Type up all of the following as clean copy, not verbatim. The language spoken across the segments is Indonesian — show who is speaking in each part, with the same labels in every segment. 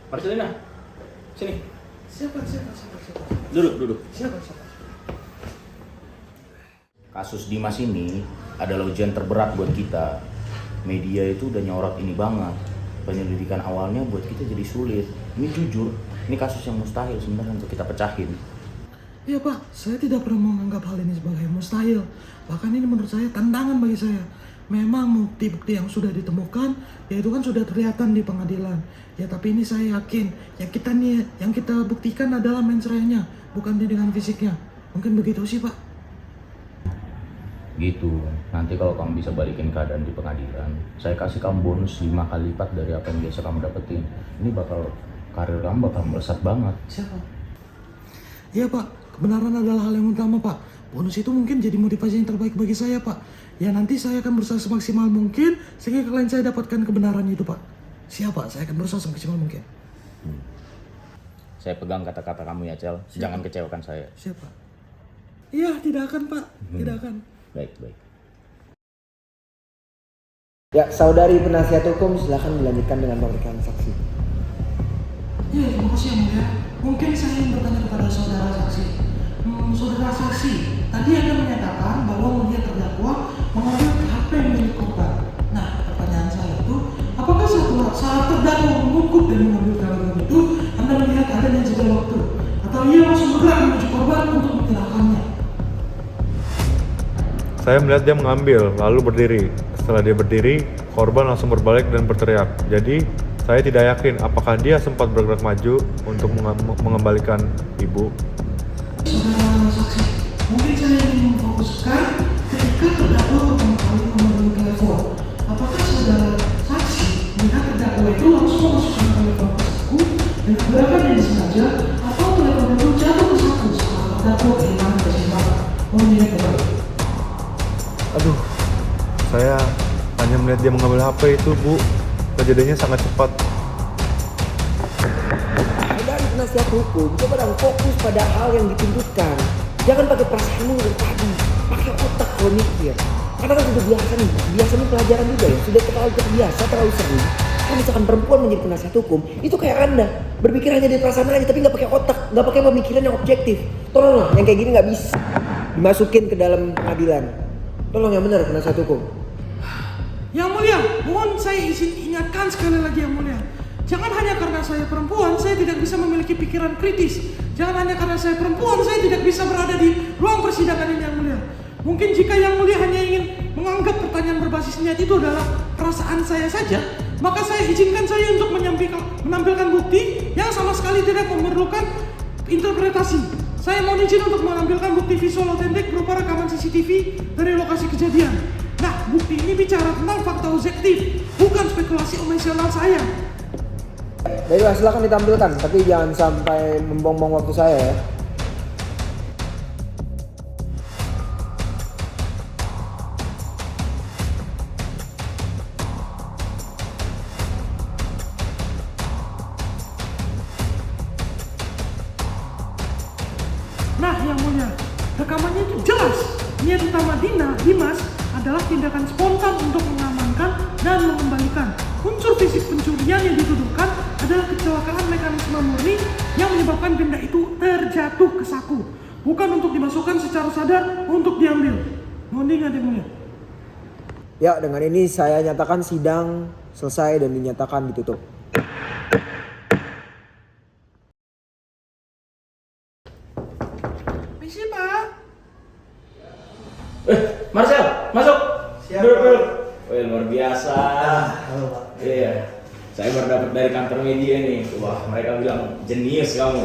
Speaker 1: Marcelina, sini.
Speaker 2: Siapa?
Speaker 1: Duduk.
Speaker 2: Siapa?
Speaker 1: Kasus Dimas ini adalah ujian terberat buat kita. Media itu udah nyorot ini banget. Penyelidikan awalnya buat kita jadi sulit. Ini jujur, ini kasus yang mustahil sebenarnya untuk kita pecahin.
Speaker 2: Iya Pak, saya tidak pernah menganggap hal ini sebagai mustahil. Bahkan ini menurut saya tantangan bagi saya. Memang bukti-bukti yang sudah ditemukan, ya itu kan sudah kelihatan di pengadilan. Ya tapi ini saya yakin, yang kita buktikan adalah mensreanya, bukan dengan fisiknya. Mungkin begitu sih Pak.
Speaker 1: Gitu, nanti kalau kamu bisa balikin keadaan di pengadilan, saya kasih kamu bonus 5 kali lipat dari apa yang biasa kamu dapetin. Ini karir kamu bakal melesat banget.
Speaker 2: Siapa? Iya Pak, kebenaran adalah hal yang utama Pak. Bonus itu mungkin jadi motivasi yang terbaik bagi saya Pak. Ya nanti saya akan berusaha semaksimal mungkin sehingga klien saya dapatkan kebenaran itu Pak. Siapa? Saya akan berusaha semaksimal mungkin.
Speaker 1: Saya pegang kata-kata kamu ya, Cel. Jangan kecewakan saya.
Speaker 2: Siapa? Iya, tidak akan Pak, tidak akan.
Speaker 1: Baik.
Speaker 3: Ya, saudari penasihat hukum silakan dilanjutkan dengan pemeriksaan saksi.
Speaker 2: Iya, terima kasih yang mulia. Mungkin saya ingin bertanya kepada saudara saksi. Saudara saksi, tadi Anda menyatakan bahwa mulia terdakwa mengambil HP milik korban. Nah, pertanyaan saya itu, apakah saat terdakwa mengukuh dan mengambil telepon itu, Anda melihat adanya jeda waktu? Atau ia langsung bergerak menuju korban untuk menyerahkannya?
Speaker 4: Saya melihat dia mengambil, lalu berdiri. Setelah dia berdiri, korban langsung berbalik dan berteriak. Jadi, saya tidak yakin apakah dia sempat bergerak maju untuk mengembalikan ibu.
Speaker 2: Saudara saksi, mungkin saya ingin memfokuskan ketika terdakwa pertama kali memegang telepon. Apakah saudara saksi melihat terdakwa itu langsung memasukkan telepon ke saku dengan gerakan yang disengaja, atau telepon itu jatuh ke saku setelah terdakwa kehilangan keseimbangan? Mohon dilihat.
Speaker 4: Aduh, saya hanya melihat dia mengambil HP itu, Bu. Kejadiannya sangat cepat.
Speaker 3: Saudari penasihat hukum, coba dong fokus pada hal yang dituntutkan. Jangan pakai perasaanmu dari tadi, pakai otak kalau mikir. Karena kan sudah biasa nih pelajaran juga ya, sudah terlalu terbiasa, terlalu sering. Kalau misalkan perempuan menjadi penasihat hukum, itu kayak Anda berpikir hanya dari perasaan aja, tapi nggak pakai otak, nggak pakai pemikiran yang objektif. Tolonglah, yang kayak gini nggak bisa dimasukin ke dalam pengadilan. Tolong yang benar penasihat hukum.
Speaker 2: Yang mulia, mohon saya izin ingatkan sekali lagi yang mulia. Jangan hanya karena saya perempuan, saya tidak bisa memiliki pikiran kritis. Jangan hanya karena saya perempuan, saya tidak bisa berada di ruang persidangan ini yang mulia. Mungkin jika yang mulia hanya ingin menganggap pertanyaan berbasis niat itu adalah perasaan saya saja, maka saya izinkan saya untuk menampilkan bukti yang sama sekali tidak memerlukan interpretasi. Saya mohon izin untuk menampilkan bukti visual otentik berupa rekaman CCTV dari lokasi kejadian. Nah, bukti ini bicara tentang fakta objektif, bukan spekulasi emosional saya.
Speaker 3: Baiklah, silakan ditampilkan, tapi jangan sampai membuang-buang waktu saya ya.
Speaker 2: Nah, yang mulia, rekamannya itu jelas. Niat utama Dimas adalah tindakan spontan untuk mengamankan dan mengembalikan. Unsur fisik pencurian yang dituduhkan adalah kecelakaan mekanisme murni yang menyebabkan benda itu terjatuh ke saku, bukan untuk dimasukkan secara sadar untuk diambil. Mohon diingat yang mulia.
Speaker 3: Ya, dengan ini saya nyatakan sidang selesai dan dinyatakan ditutup.
Speaker 2: Misi, Pak.
Speaker 1: Marcel, masuk.
Speaker 3: Siap,
Speaker 1: Duduk. Wih, luar biasa.
Speaker 3: Halo Pak.
Speaker 1: Iya, saya baru dapat dari kantor media nih. Wah, mereka bilang jenius kamu.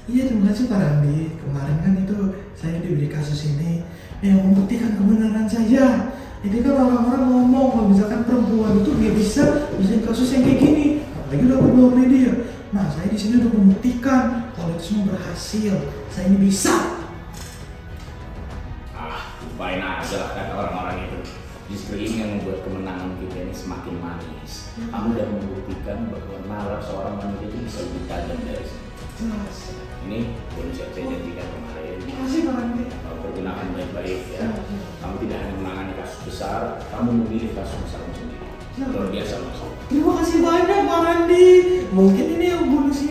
Speaker 2: Iya, terima kasih Pak Randi. Kemarin kan itu saya diberi kasus ini yang membuktikan kebenaran saya. Jadi kan orang-orang ngomong kalau misalkan perempuan itu nggak bisa bikin kasus yang kayak gini, apalagi udah berbau media. Nah, saya di sini untuk membuktikan kalau itu semua berhasil. Saya ini bisa.
Speaker 1: Lupain aja lah kata orang-orang itu. Justru ini yang membuat kemenangan kita ini semakin manis. Kamu udah membuktikan bahwa nalar seorang wanita itu bisa lebih tajam dari sini.
Speaker 2: Jelas.
Speaker 1: Ini bonus yang saya janjikan kemarin.
Speaker 2: Terima kasih Pak Randi.
Speaker 1: Kamu pergunakan baik-baik ya. Kamu tidak hanya menangani kasus besar, kamu memilih kasus besar sendiri. Luar biasa Mas.
Speaker 2: Terima kasih banyak Pak Randi. Mungkin ini yang bunuh si